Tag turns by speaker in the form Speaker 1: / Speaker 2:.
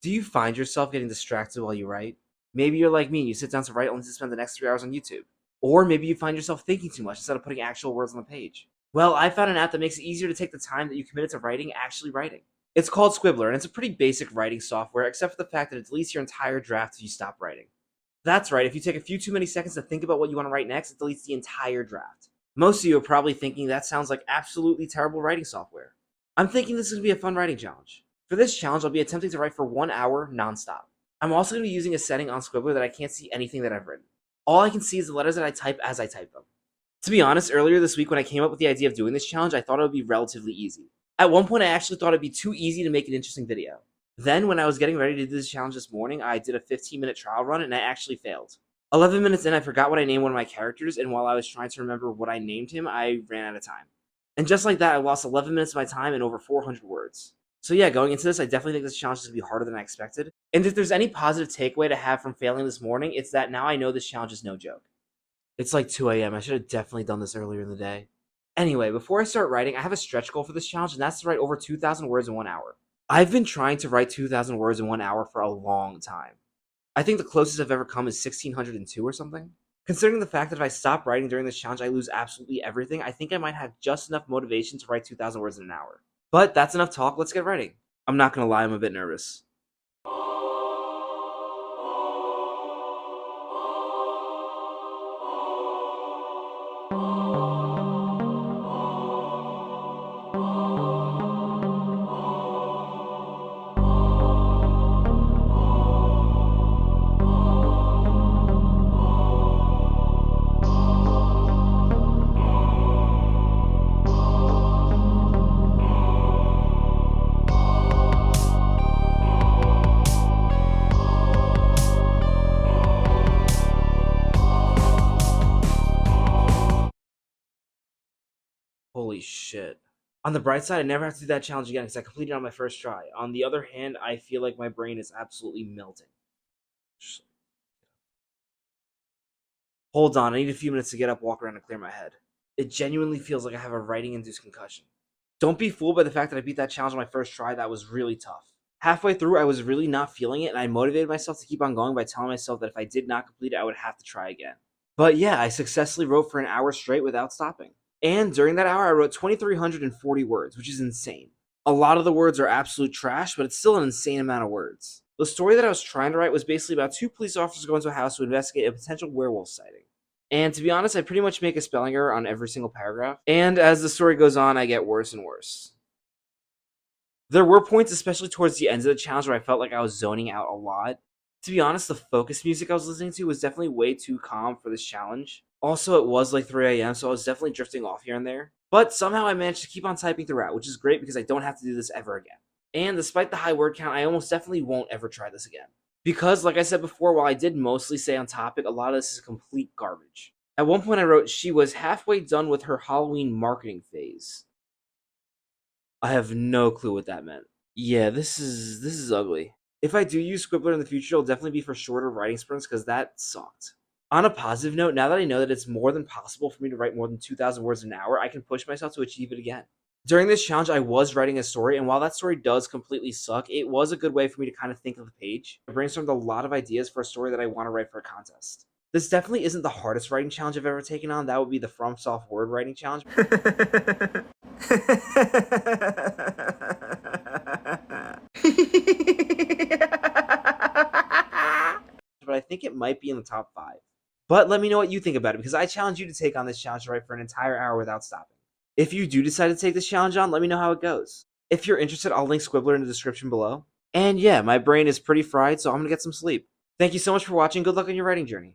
Speaker 1: Do you find yourself getting distracted while you write? Maybe you're like me and you sit down to write only to spend the next 3 hours on YouTube. Or maybe you find yourself thinking too much instead of putting actual words on the page. Well, I found an app that makes it easier to take the time that you committed to writing actually writing. It's called Squibler, and it's a pretty basic writing software, except for the fact that it deletes your entire draft if you stop writing. That's right, if you take a few too many seconds to think about what you want to write next, it deletes the entire draft. Most of you are probably thinking that sounds like absolutely terrible writing software. I'm thinking this is going to be a fun writing challenge. For this challenge, I'll be attempting to write for 1 hour nonstop. I'm also going to be using a setting on Squibler that I can't see anything that I've written. All I can see is the letters that I type as I type them. To be honest, earlier this week when I came up with the idea of doing this challenge, I thought it would be relatively easy. At one point, I actually thought it'd be too easy to make an interesting video. Then, when I was getting ready to do this challenge this morning, I did a 15-minute trial run and I actually failed. 11 minutes in, I forgot what I named one of my characters, and while I was trying to remember what I named him, I ran out of time. And just like that, I lost 11 minutes of my time and over 400 words. So yeah, going into this, I definitely think this challenge is going to be harder than I expected. And if there's any positive takeaway to have from failing this morning, it's that now I know this challenge is no joke. It's like 2 a.m. I should have definitely done this earlier in the day. Anyway, before I start writing, I have a stretch goal for this challenge, and that's to write over 2,000 words in 1 hour. I've been trying to write 2,000 words in 1 hour for a long time. I think the closest I've ever come is 1,602 or something. Considering the fact that if I stop writing during this challenge, I lose absolutely everything, I think I might have just enough motivation to write 2,000 words in an hour. But that's enough talk, let's get writing. I'm not gonna lie, I'm a bit nervous. Holy shit. On the bright side, I never have to do that challenge again because I completed it on my first try. On the other hand, I feel like my brain is absolutely melting. Hold on, I need a few minutes to get up, walk around, and clear my head. It genuinely feels like I have a writing-induced concussion. Don't be fooled by the fact that I beat that challenge on my first try. That was really tough. Halfway through, I was really not feeling it, and I motivated myself to keep on going by telling myself that if I did not complete it, I would have to try again. But yeah, I successfully wrote for an hour straight without stopping. And during that hour, I wrote 2,340 words, which is insane. A lot of the words are absolute trash, but it's still an insane amount of words. The story that I was trying to write was basically about two police officers going to a house to investigate a potential werewolf sighting. And to be honest, I pretty much make a spelling error on every single paragraph. And as the story goes on, I get worse and worse. There were points, especially towards the end of the challenge, where I felt like I was zoning out a lot. To be honest, the focus music I was listening to was definitely way too calm for this challenge. Also, it was like 3 a.m., so I was definitely drifting off here and there. But somehow I managed to keep on typing throughout, which is great because I don't have to do this ever again. And despite the high word count, I almost definitely won't ever try this again. Because, like I said before, while I did mostly stay on topic, a lot of this is complete garbage. At one point I wrote, she was halfway done with her Halloween marketing phase. I have no clue what that meant. Yeah, this is ugly. If I do use Squibler in the future, it'll definitely be for shorter writing sprints because that sucked. On a positive note, now that I know that it's more than possible for me to write more than 2,000 words in an hour, I can push myself to achieve it again. During this challenge, I was writing a story, and while that story does completely suck, it was a good way for me to kind of think of the page. I brainstormed a lot of ideas for a story that I want to write for a contest. This definitely isn't the hardest writing challenge I've ever taken on. That would be the FromSoft word writing challenge. But I think it might be in the top 5. But let me know what you think about it, because I challenge you to take on this challenge to write for an entire hour without stopping. If you do decide to take this challenge on, let me know how it goes. If you're interested, I'll link Squibler in the description below. And yeah, my brain is pretty fried, so I'm gonna get some sleep. Thank you so much for watching. Good luck on your writing journey.